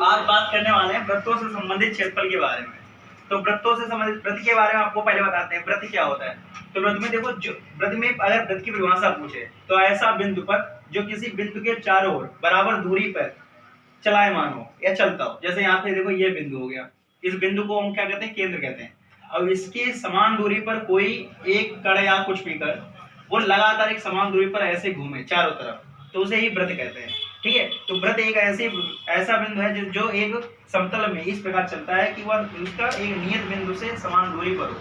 आज बात करने वाले हैं वृत्तों से संबंधित क्षेत्रफल के बारे में। तो वृत्तों से संबंधित वृत्त के बारे में आपको पहले बताते हैं वृत्त क्या होता है। तो वृत्त में देखो, जो वृत्त में अगर वृत्त की परिभाषा पूछे तो ऐसा बिंदु पर जो किसी बिंदु के चारों ओर बराबर दूरी पर चलायमान हो या चलता हो। जैसे यहाँ पे देखो ये बिंदु हो गया, इस बिंदु को हम क्या कहते हैं, केंद्र कहते हैं। और इसके समान दूरी पर कोई एक कण या कुछ भी कण वो लगातार एक समान दूरी पर ऐसे घूमे चारों तरफ, तो उसे ही वृत्त कहते हैं। ठीक है, तो वृत्त एक ऐसा बिंदु है जो एक समतल में इस प्रकार चलता है कि वह उसका एक नियत बिंदु से समान दूरी पर हो।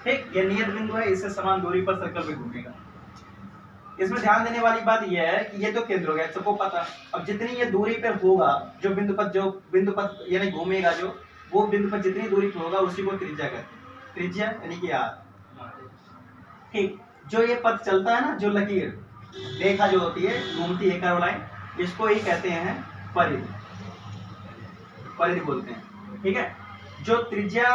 ठीक, यह नियत बिंदु है, इससे समान दूरी पर सर्कल में घूमेगा। इसमें ध्यान देने वाली बात यह है कि ये तो केंद्र हो गया, सबको पता। अब जितनी ये दूरी पर होगा जो बिंदु पर यानी घूमेगा, जो वो बिंदु पर जितनी दूरी पर होगा उसी को त्रिज्या कहते हैं। त्रिज्या यानी कि आर। ठीक, जो ये पथ चलता है ना, जो लकीर रेखा जो होती है घूमती है कर्व लाइन, इसको ही कहते हैं परिधि। परिधि बोलते हैं। ठीक है, जो त्रिज्या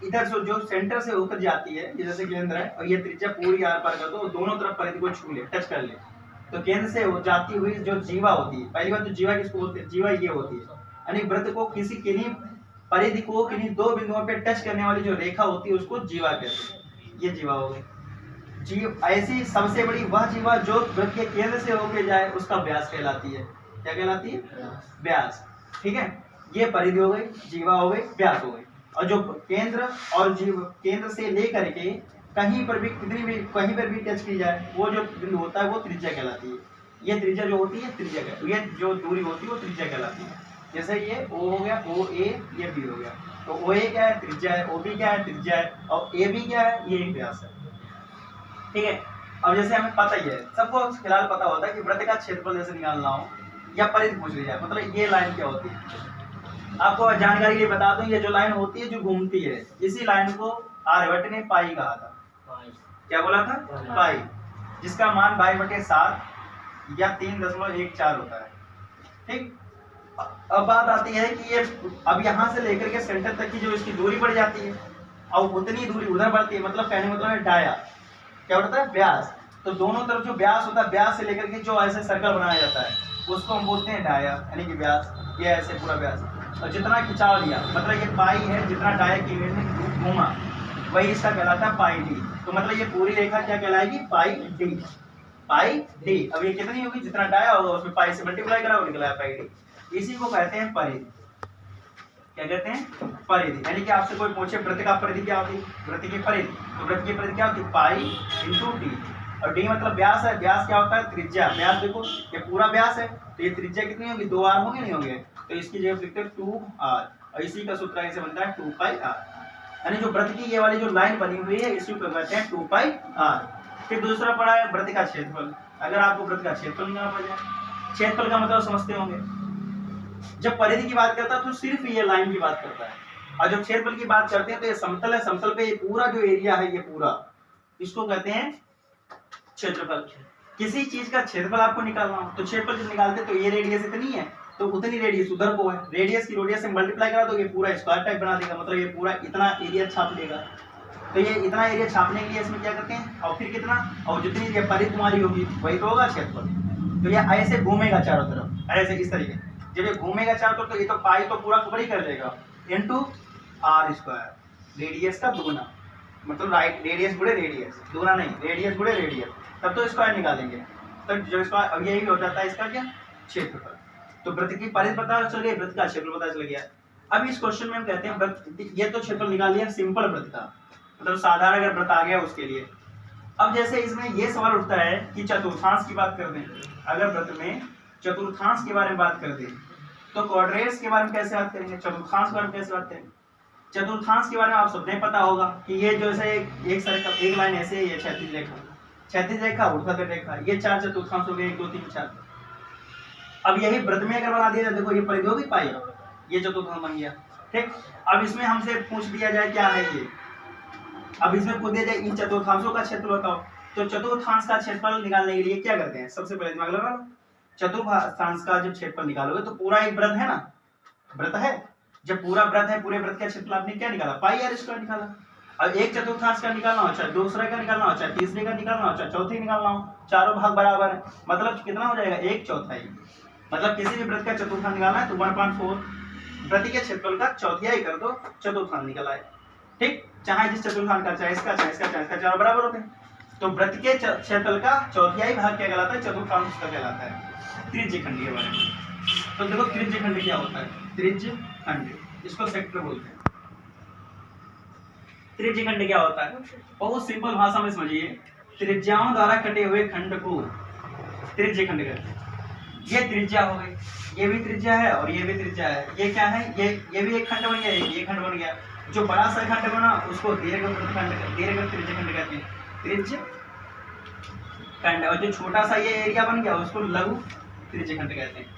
इधर से जो सेंटर से होकर जाती है, जैसे केंद्र है और ये त्रिज्या पूरी आर पार कर दो, दोनों तरफ परिधि को छू ले, टच कर ले, तो केंद्र से जाती हुई जो जीवा होती है, पहली बात तो जीवा किसको बोलते हैं, जीवा ये होती है, यानी वृत्त को किन्हीं परिधि को किन्हीं दो बिंदुओं पे टच करने वाली जो रेखा होती है उसको जीवा कहते हैं। ये जीवा हो गई। जीव ऐसी सबसे बड़ी वह जीवा जो वृत्त के केंद्र से होकर जाए उसका व्यास कहलाती है। क्या कहलाती है? व्यास। ठीक है, ये परिधि हो गई, जीवा हो गई, व्यास हो गई। और जो केंद्र और जीव केंद्र से लेकर के कहीं पर भी कहीं पर भी टच की जाए वो जो बिंदु होता है वो त्रिज्या कहलाती है। ये त्रिज्या जो होती है त्रिज्या कहलाती है, ये जो दूरी होती है वो त्रिज्या कहलाती है। जैसे ये ओ हो गया, ओ ए, ये बी हो गया, तो ओ ए क्या है, त्रिज्या है, ओ बी क्या है, त्रिज्या है, और ए बी क्या है, ये एक व्यास है। ठीक है, अब जैसे हमें पता ही है, सबको फिलहाल पता होता है कि वृत्त का क्षेत्रफल जैसे निकालना हो या परिधि पूछ ली जाए, मतलब ये लाइन क्या होती है। आपको जानकारी के लिए बता दूं, ये जो लाइन होती है जो घूमती है, इसी लाइन को आर्यभट्ट ने पाई कहा था। क्या बोला था? पाई, जिसका मान 22/7 या 3.14 होता है। ठीक, अब बात आती है कि ये अब यहाँ से लेकर के सेंटर तक की जो इसकी दूरी बढ़ जाती है और उतनी दूरी उधर बढ़ती है, मतलब कहने मतलब है डाया। क्या होता है? व्यास। तो दोनों तरफ जो व्यास होता है, व्यास से लेकर के जो ऐसे सर्कल बनाया जाता है उसको हम बोलते हैं डाया, यानी कि व्यास। ये ऐसे पूरा व्यास, और जितना खिंचाव लिया, मतलब ये पाई है, जितना डाया की इमेज में घूमा वही इसका कहलाता है पाई डी। तो मतलब ये पूरी रेखा क्या कहलाएगी? पाई डी। पाई डी। अब ये कितनी होगी? जितना डाया होगा उसमें पाई से मल्टीप्लाई करा, वो निकला है पाई डी। इसी को कहते हैं परिधि। क्या कहते हैं? परिधि। यानी कि आपसे कोई पूछे वृत्त का परिधि क्या होती है, वृत्त की परिधि, तो वृत्त की परिधि क्या होती है? Pi into D. और डी मतलब व्यास है, व्यास क्या होता है? त्रिज्या। व्यास देखो ये पूरा व्यास है, तो ये त्रिज्या कितनी होगी? 2r होंगे, नहीं होंगे? तो इसकी जगह लिखते हैं 2r, और इसी का सूत्र ऐसे बनता है 2πr। यानी जो वृत्त की ये वाली जो लाइन बनी हुई है इसी को कहते हैं 2πr। फिर दूसरा पड़ा है वृत्त का क्षेत्रफल। अगर आपको वृत्त का क्षेत्रफल निकालना पड़ जाए, क्षेत्रफल का मतलब समझते होंगे, जब परिधि की बात करता है तो सिर्फ ये लाइन की बात करता है, और जब क्षेत्रफल की बात करते हैं तो ये समतल है, समतल पे ये पूरा जो एरिया है ये पूरा, इसको कहते हैं क्षेत्रफल। किसी चीज का क्षेत्रफल आपको निकालना हो तो क्षेत्रफल जब निकालते तो ये रेडियस इतनी है तो उतनी रेडियस उधर को है, रेडियस की रेडियस से मल्टीप्लाई करा तो ये पूरा स्क्वायर टाइप बना देगा, मतलब ये पूरा इतना एरिया छाप लेगा। तो ये इतना एरिया छापने के लिए इसमें क्या करते हैं, और फिर कितना, और जितनी ये परिधि तुम्हारी होगी वही तो होगा क्षेत्रफल। तो ये ऐसे घूमेगा चारों तरफ, ऐसे इस तरीके, जब ये घूमेगा चारों तरफ तो ये तो पाई तो पूरा कवर ही कर देगा, इनटू आर स्क्वायर, रेडियस का दुगुना, मतलब राइट रेडियस गुणे रेडियस, दुगुना नहीं, रेडियस गुणे रेडियस, तब तो स्क्वायर निकालेंगे। तब जो स्क्वायर, अब यही हो जाता है इसका क्या, क्षेत्रफल। तो वृत्त की परिधि पता चल गई, वृत्त का क्षेत्रफल पता चल गया। अब इस क्वेश्चन में हम कहते हैं वृत्त, ये तो क्षेत्रफल निकाल लिया सिंपल वृत्त का, मतलब साधारण अगर वृत्त आ गया उसके लिए। अब जैसे इसमें ये सवाल उठता है कि चतुर्थांश की बात कर दें, अगर वृत्त में चतुर्थांश के बारे में बात कर दें तो क्वाड्रेट्स के बारे में कैसे बात करेंगे, चतुर्थांश के बारे में कैसे बात करेंगे। चतुर्थांश के बारे में आप सबने पता होगा कि ये जो है एक सर्कल, एक लाइन ऐसे, ये क्षैतिज रेखा, क्षैतिज रेखा, ऊर्ध्वाधर रेखा, ये चार चतुर्थांश हो गए, 1 2 3 4। अब यही वृत्त में अगर बना दिया जाए, देखो ये परिधि होगी पाई, ये चतुर्थांश बन गया। ठीक, अब इसमें हमसे पूछ दिया जाए क्या है ये, अब इसमें पूछ दिया जाए इन चतुर्थांशों का क्षेत्रफल बताओ, तो चतुर्थांश का क्षेत्रफल निकालने के लिए क्या करते हैं, सबसे पहले दिमाग लगाओ, चतुर्थांश का जब क्षेत्रफल निकालोगे तो पूरा एक वृत्त है ना, वृत्त है, जब पूरा वृत्त है, पूरे वृत्त का क्षेत्रफल आपने क्या निकाला, पाई आर स्क्वायर निकाला। अब एक चतुर्थांश का निकालना हो, चाहे दूसरे का निकालना हो, चाहे तीसरे का निकालना हो, चाहे चौथे निकालना हो, चारों भाग बराबर है, मतलब कितना हो जाएगा, 1/4। मतलब किसी भी वृत्त का चतुर्थांश निकालना है तो 1/4 प्रति के क्षेत्रफल का चौथाई कर दो, चतुर्थांश निकल आए। ठीक, चाहे जिस चतुर्थांश का, चाहे इसका, चाहे इसका, चाहे इसका, चारों बराबर होते हैं। तो वृत्त के क्षेत्रफल का चौथाई भाग क्या कहलाता है? चतुर्थांश उसका कहलाता है। त्रिज्य खंड के बारे में तो देखो, त्रिज्य खंड क्या होता है? त्रिज्य खंड, इसको सेक्टर बोलते हैं। त्रिज्य खंड क्या होता है? बहुत सिंपल भाषा में समझिए, त्रिज्याओं द्वारा कटे हुए खंड को त्रिज्य खंड कहते हैं। ये त्रिज्या हो गई, ये भी त्रिज्या है और ये भी त्रिज्या है। ये क्या है? ये भी एक खंड बन गया, ये खंड बन गया। जो बड़ा सा खंड बना उसको दीर्घवृत्त खंड, दीर्घवृत्त त्रिज्य खंड कहते हैं, त्रिज्य खंड। और जो छोटा सा ये एरिया बन गया उसको लघु त्रिज्य खंड कहते हैं।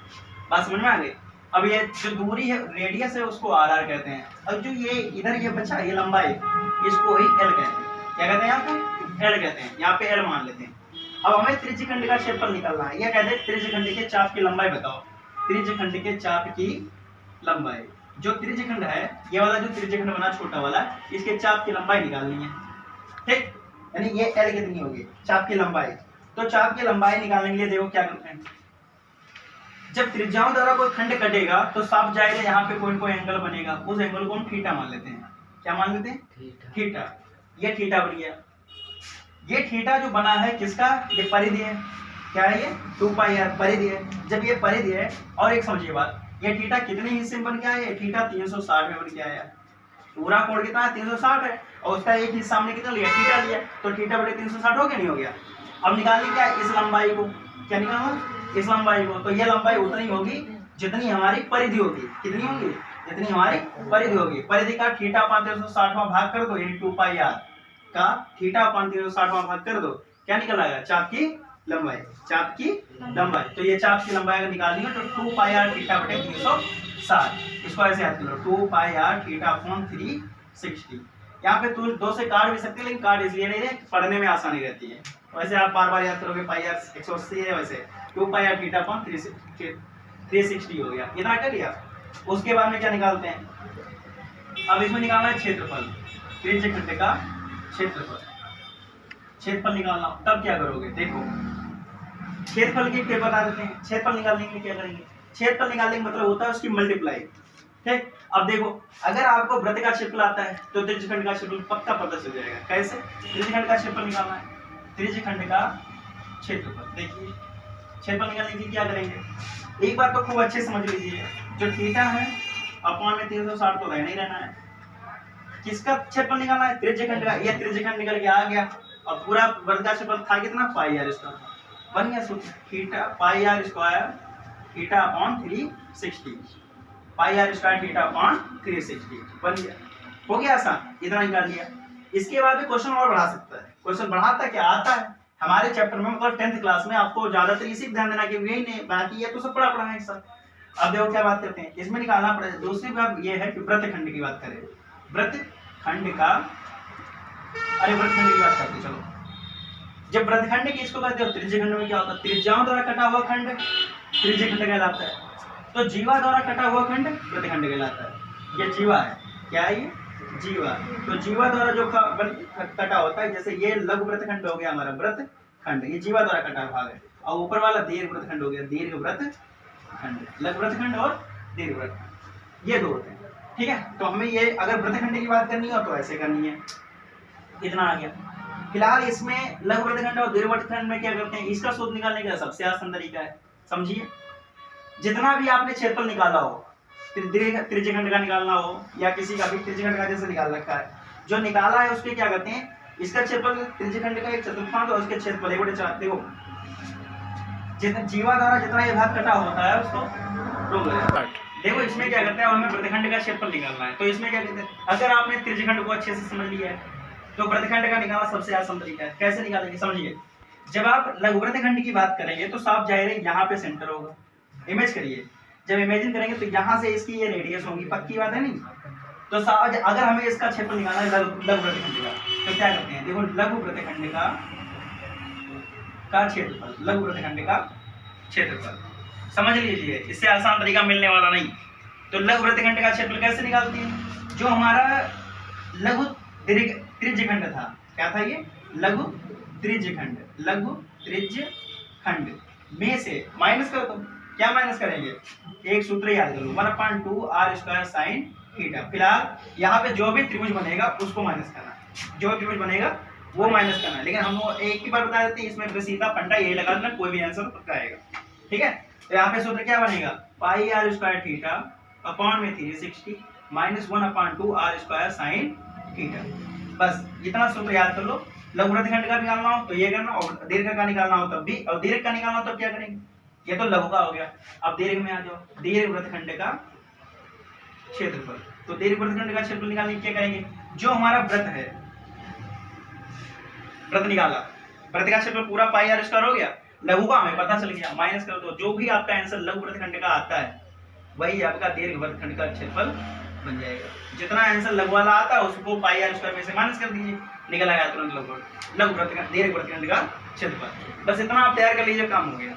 बात समझ में आ गई? अब ये जो दूरी है, रेडियस है, उसको आर आर कहते हैं। और जो ये इधर ये बचा, ये लंबाई, इसको ही एल कहते हैं। क्या कहते हैं? यहाँ पे एल कहते हैं, यहाँ पे एल मान लेते हैं। अब हमें त्रिज्य खंड का क्षेत्रफल निकालना है। ये कहते हैं त्रिज्य खंड के चाप की लंबाई बताओ। त्रिज्य खंड के चाप की लंबाई, जो त्रिज्य खंड है, ये वाला जो त्रिज्य खंड बना छोटा वाला, इसके चाप की लंबाई निकालनी है। ठीक, यानी ये एल कितनी होगी? चाप की लंबाई। तो चाप की लंबाई निकालने के लिए देखो क्या करते हैं, जब त्रिज्याओं द्वारा कोई खंड कटेगा तो साफ जाहिर है यहाँ पे कोई कोई एंगल बनेगा, उस एंगल को हम थीटा मान लेते हैं। क्या मान लेते हैं? थीटा। ये थीटा बन गया। ये थीटा जो बना है किसका? ये परिधि है। क्या है ये? 2 पाई आर परिधि है। जब ये परिधि है, और एक समझिए बात, ये थीटा कितने हिस्से में बन के आया? ये थीटा 360 में बन के आया। पूरा कोण कितना है? 360 है, और उसका एक हिस्सा हमने कितना लिया? थीटा लिया। तो थीटा बटे 360 हो गया, नहीं हो गया? अब निकालनी क्या है? इस लंबाई को। क्या निकालना? इस लंबाई को। तो ये लंबाई उतनी होगी जितनी हमारी परिधि होगी। कितनी होगी? जितनी हमारी परिधि होगी। परिधि का थीटा अपान 360वां भाग कर दो, यानी 2 पाई आर का थीटा अपान 360वां भाग कर दो, क्या निकल आएगा? चाप की लंबाई। चाप की लंबाई। तो ये चाप की लंबाई अगर निकालनी है तो 2 पाई आर थीटा बटे 360। इसको ऐसे याद करो, 2 पाई आर थीटा अपॉन 360। यहाँ पे 2 से काट भी सकते हैं, लेकिन काट इसलिए नहीं रहे, पढ़ने में आसानी रहती है। वैसे आप बार बार याद करोगे, पाई आर 180 है, वैसे 2 पाई आर थीटा अपॉन 360 हो गया। इतना कर लिया। उसके बाद में क्या निकालते हैं? अब इसमें निकालना है क्षेत्रफल, त्रिज्य खंड का क्षेत्रफल। क्षेत्रफल निकालना, तब क्या करोगे? देखो, क्षेत्रफल की टेबल बता देते हैं। क्षेत्रफल निकालने के लिए क्या करेंगे? क्षेत्रफल निकालने का मतलब होता है उसकी मल्टीप्लाई। ठीक, अब देखो, अगर आपको वृत्त का क्षेत्रफल आता है तो त्रिज्य खंड का क्षेत्रफल पक्का पता चल जाएगा। कैसे? त्रिज्य खंड का क्षेत्रफल निकालना है, त्रिज्य खंड का क्षेत्रफल। देखिए, क्षेत्रफल निकालने के लिए क्या करेंगे? एक बार तो खूब अच्छे समझ लीजिए, जो थीटा है अपॉन में 360 तो रहना ही रहना है। किसका क्षेत्रफल निकालना है? त्रिज्य खंड का। ये त्रिज्य खंड निकल के आ गया, और पूरा वृत्त का क्षेत्रफल था कितना? Pi r square. बन गया सूत्र, theta pi r square theta upon 360। Pi r square theta upon 360 बन गया। हो गया आसान, इतना निकाल लिया। इसके बाद भी क्वेश्चन और बढ़ा सकता है। क्वेश्चन बढ़ाता क्या आता है हमारे चैप्टर में, मतलब 10th क्लास में आपको ज्यादातर इसी ध्यान देना कि यही नहीं, बाकी ये तो सब पढ़ा है एक साथ। अब देखो क्या बात करते हैं, इसमें निकालना पड़ेगा। दूसरी बात ये है कि वृत्त खंड की बात करें। वृत्त खंड का, अरे वृत्त खंड की बात करते हैं, चलो। जब वृत्त खंड की इसको कहते हो, त्रिज्य खंड में क्या होता है? त्रिज्याओं द्वारा कटा हुआ खंड त्रिज्य खंड कहलाता है। तो जीवा द्वारा कटा हुआ खंड वृत्त खंड कहलाता है। ये जीवा है, क्या है ये? जीवा। तो जीवा द्वारा जो कटा होता है, जैसे ये लघु वृत्त खंड हो गया हमारा वृत्त खंड, ये जीवा द्वारा कटा भाग है। और ऊपर वाला दीर्घ वृत्त खंड हो गया दीर्घ वृत्त खंड। लघु वृत्त खंड और दीर्घ वृत्त खंड, ये दो होते हैं। ठीक है, तो हमें ये अगर वृत्त खंड की बात करनी हो तो ऐसे करनी है। इतना आ गया। फिलहाल इसमें लघु वृत्त खंड और दीर्घ वृत्त खंड में क्या करते हैं? इसका सूत्र निकालने का सबसे आसान तरीका है, समझिए। जितना भी आपने क्षेत्रफल निकाला हो, त्रिज्य खंड का निकालना हो या किसी का भी त्रिज्य खंड का जैसे निकाल रखा है, जो निकाला है उसके क्या करते हैं? इसका क्षेत्रफल त्रिज्य खंड का एक चतुर्थांश और उसके क्षेत्रफल 1/4। देखो, जितना जीवा द्वारा जितना ये भाग कटा होता है उसको रोक लेना। देखो इसमें क्या करते हैं, हमें वृत्तखंड का क्षेत्रफल निकालना है। तो इसमें क्या कहते हैं, अगर आपने त्रिज्य खंड को अच्छे से समझ लिया है तो वृत्तखंड का निकालना सबसे आसान तरीका है। कैसे निकालेंगे समझिए। जब आप लघु वृत्तखंड की बात करेंगे तो साफ जाहिर है यहाँ पे सेंटर होगा। इमेज करिए, जब इमेजिन करेंगे तो यहाँ से इसकी ये रेडियस होगी, पक्की बात है नहीं? तो अगर हमें इसका क्षेत्रफल निकालना है लघु वृत्तखंड का, तो क्या करते हैं? देखो, लघु वृत्तखंड का क्षेत्रफल, लघु वृत्तखंड का क्षेत्रफल समझ लीजिए, इससे आसान तरीका मिलने वाला नहीं। तो लघु वृत्तखंड का क्षेत्रफल कैसे निकालते हैं? जो हमारा लघु त्रिज्य खंड था, क्या था ये? लघु त्रिज्य खंड। लघु त्रिज्य खंड में से माइनस कर दो, क्या माइनस करेंगे, एक सूत्र याद कर लो, 1/2 r स्क्वायर साइन थीटा। फिलहाल यहाँ पे जो भी त्रिभुज बनेगा उसको माइनस करना, जो त्रिभुज बनेगा वो माइनस करना है। लेकिन हम एक ही बार बता देते हैं, इसमें सीधा फंडा यही लगा देना, कोई भी आंसर पक्का आएगा। ठीक है, तो यहाँ पे सूत्र क्या बनेगा, पाई r स्क्वायर थीटा अपॉन में 360 minus 1/2 r square sine theta. बस इतना सूत्र याद कर लो। लघु वृत्तखंड का निकालना हो तो ये करना, और दीर्घ का निकालना हो तब भी, और दीर्घ का निकालना हो तब क्या करेंगे, ये तो लघु का हो गया। अब दीर्घ में आ जाओ, दीर्घ वृत्तखंड का क्षेत्रफल। तो दीर्घ वृत्तखंड का क्षेत्रफल निकालने क्या करेंगे, जो हमारा वृत्त है, वृत्त निकाला, वृत्त का क्षेत्रफल पूरा पाई r स्क्वायर हो गया, लघु का हमें पता चल गया, माइनस कर दो, जो भी आपका आंसर लघु वृत्तखंड का आता है वही आपका दीर्घ वृत्तखंड का क्षेत्रफल बन जाएगा। जितना आंसर लघु वाला आता है उसको पाई r स्क्वायर में से माइनस कर दीजिए, निकल आएगा तुरंत लघु वृत्तखंड, दीर्घ वृत्तखंड का क्षेत्रफल। बस इतना आप तैयार कर लीजिए, काम हो गया।